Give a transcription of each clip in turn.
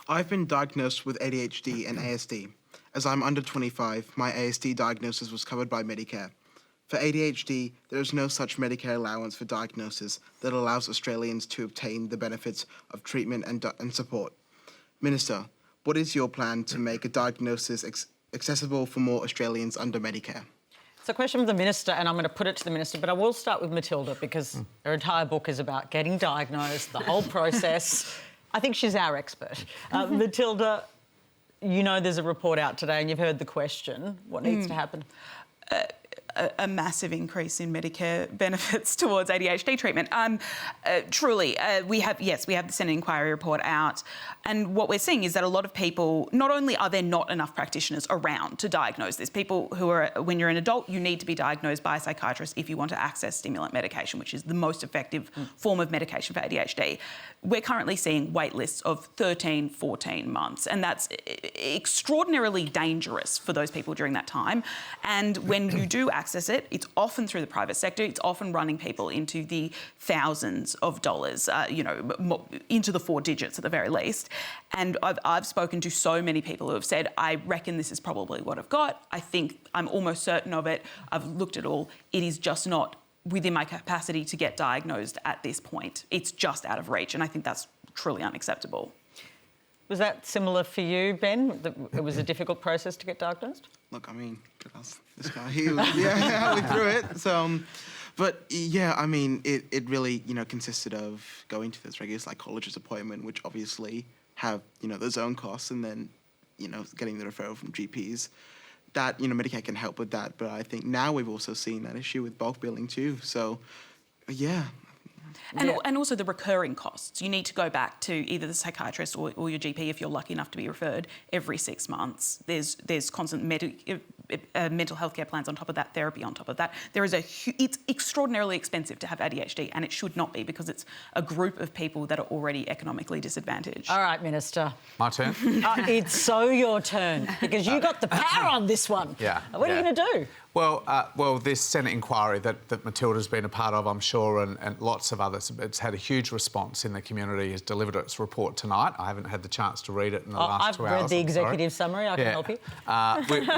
I've been diagnosed with ADHD and ASD. As I'm under 25, my ASD diagnosis was covered by Medicare. For ADHD, there is no such Medicare allowance for diagnosis that allows Australians to obtain the benefits of treatment and support. Minister, what is your plan to make a diagnosis accessible for more Australians under Medicare? It's a question for the Minister, and I'm going to put it to the Minister, but I will start with Matilda because her entire book is about getting diagnosed, the whole process. I think she's our expert. Matilda, you know there's a report out today and you've heard the question. What needs to happen? A massive increase in Medicare benefits towards ADHD treatment. Truly, we have the Senate inquiry report out, and what we're seeing is that a lot of people, not only are there not enough practitioners around to diagnose this, people who are, when you're an adult, you need to be diagnosed by a psychiatrist if you want to access stimulant medication, which is the most effective form of medication for ADHD. We're currently seeing wait lists of 13, 14 months, and that's extraordinarily dangerous for those people during that time. And when you do access it, it's often through the private sector. It's often running people into the thousands of dollars, into the 4 digits at the very least. And I've spoken to so many people who have said, I reckon this is probably what I've got. I think I'm almost certain of it. I've looked at all. It is just not within my capacity to get diagnosed at this point. It's just out of reach, and I think that's truly unacceptable. Was that similar for you, Ben? It was a difficult process to get diagnosed? Look, I mean, this guy, he went through it. So, but yeah, I mean, it really, consisted of going to this regular psychologist appointment, which obviously have, those own costs, and then, getting the referral from GPs. That, Medicare can help with that. But I think now we've also seen that issue with bulk billing too. So, yeah. And also the recurring costs. You need to go back to either the psychiatrist or your GP if you're lucky enough to be referred every 6 months. There's constant mental health care plans on top of that, therapy on top of that. It's extraordinarily expensive to have ADHD, and it should not be, because it's a group of people that are already economically disadvantaged. All right, Minister. My turn? It's so your turn, because you got the power on this one. Yeah. What are you going to do? Well, this Senate inquiry that Matilda's been a part of, I'm sure, and lots of others, it's had a huge response in the community, has delivered its report tonight. I haven't had the chance to read it in the last 2 hours. I've read the executive summary. I can help you.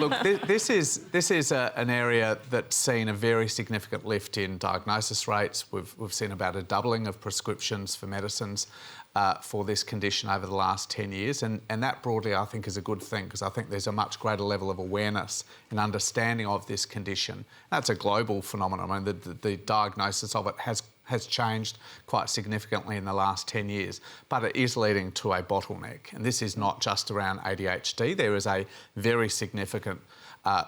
Look, this is an area that's seen a very significant lift in diagnosis rates. We've seen about a doubling of prescriptions for medicines for this condition over the last 10 years. And that broadly, I think, is a good thing, because I think there's a much greater level of awareness and understanding of this condition. That's a global phenomenon. I mean, the diagnosis of it has changed quite significantly in the last 10 years, but it is leading to a bottleneck. And this is not just around ADHD. There is a very significant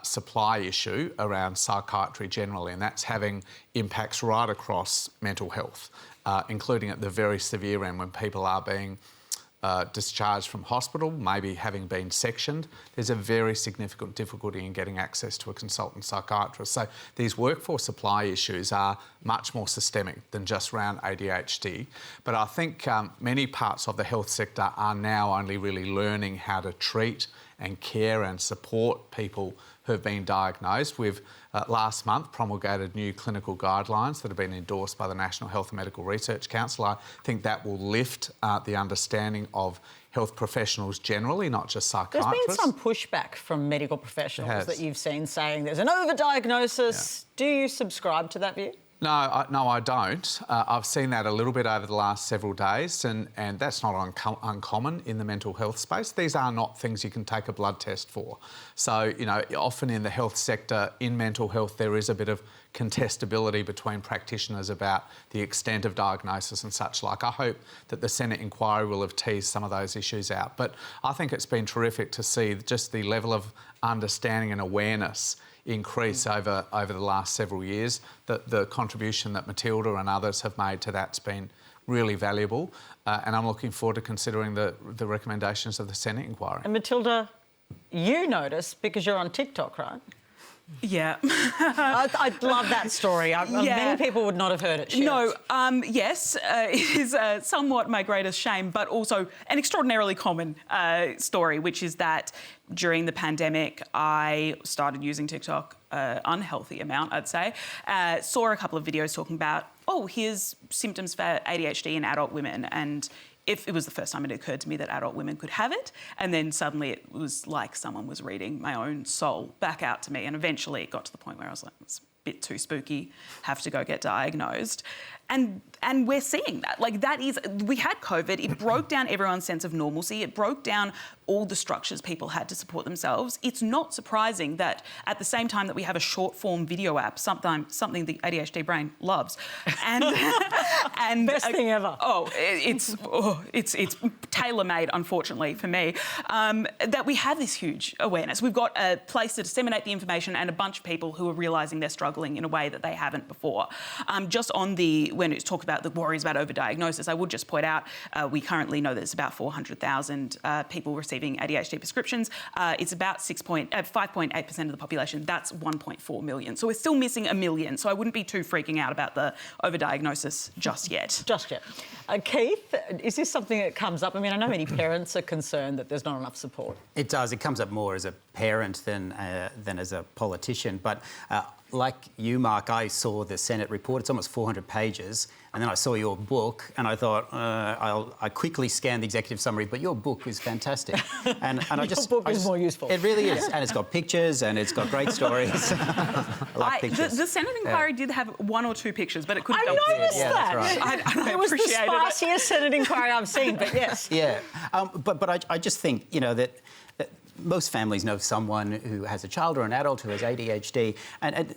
supply issue around psychiatry generally, and that's having impacts right across mental health, including at the very severe end when people are being discharged from hospital, maybe having been sectioned. There's a very significant difficulty in getting access to a consultant psychiatrist. So these workforce supply issues are much more systemic than just around ADHD. But I think many parts of the health sector are now only really learning how to treat and care and support people who have been diagnosed. We've last month promulgated new clinical guidelines that have been endorsed by the National Health and Medical Research Council. I think that will lift the understanding of health professionals generally, not just psychiatrists. There's been some pushback from medical professionals that you've seen saying there's an overdiagnosis. Yeah. Do you subscribe to that view? No, I don't. I've seen that a little bit over the last several days, and that's not uncommon in the mental health space. These are not things you can take a blood test for. So, often in the health sector, in mental health, there is a bit of contestability between practitioners about the extent of diagnosis and such like. I hope that the Senate inquiry will have teased some of those issues out. But I think it's been terrific to see just the level of understanding and awareness increase over the last several years. The contribution that Matilda and others have made to that's been really valuable, and I'm looking forward to considering the recommendations of the Senate inquiry. And Matilda, you notice, because you're on TikTok, right? Yeah. I love that story. Many people would not have heard it. No, yes, it is somewhat my greatest shame, but also an extraordinarily common story, which is that during the pandemic, I started using TikTok unhealthy amount, I'd say. Saw a couple of videos talking about, here's symptoms for ADHD in adult women, and if it was the first time it occurred to me that adult women could have it, and then suddenly it was like someone was reading my own soul back out to me, and eventually it got to the point where I was like, it's a bit too spooky, have to go get diagnosed. And we're seeing that. Like, that is, we had COVID, it broke down everyone's sense of normalcy, it broke down all the structures people had to support themselves. It's not surprising that at the same time that we have a short-form video app, something the ADHD brain loves, and Best thing ever. It's tailor-made, unfortunately, for me, that we have this huge awareness. We've got a place to disseminate the information and a bunch of people who are realising they're struggling in a way that they haven't before. Just on when it's talked about the worries about overdiagnosis, I would just point out we currently know there's about 400,000 people receiving ADHD prescriptions. It's about 5.8% of the population. That's 1.4 million. So we're still missing 1 million. So I wouldn't be too freaking out about the overdiagnosis just yet. Just yet. Keith, is this something that comes up? I mean, I know many parents are concerned that there's not enough support. It does. It comes up more as a parent than as a politician. But like you, Mark, I saw the Senate report. It's almost 400 pages. And then I saw your book and I thought, I quickly scanned the executive summary, but your book is fantastic. And Your book is more useful. It really is. And it's got pictures and it's got great stories. I like pictures. The Senate inquiry did have 1 or 2 pictures, but it could have I done noticed Yeah, that. that's right. It was the appreciated it. spiciest Senate inquiry I've seen, but yes. Yeah. But I just think, that most families know someone who has a child or an adult who has ADHD, and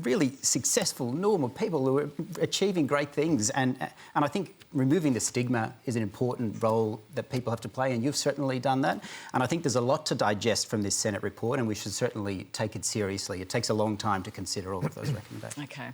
really successful, normal people who are achieving great things. And I think removing the stigma is an important role that people have to play, and you've certainly done that. And I think there's a lot to digest from this Senate report, and we should certainly take it seriously. It takes a long time to consider all of those recommendations. Okay.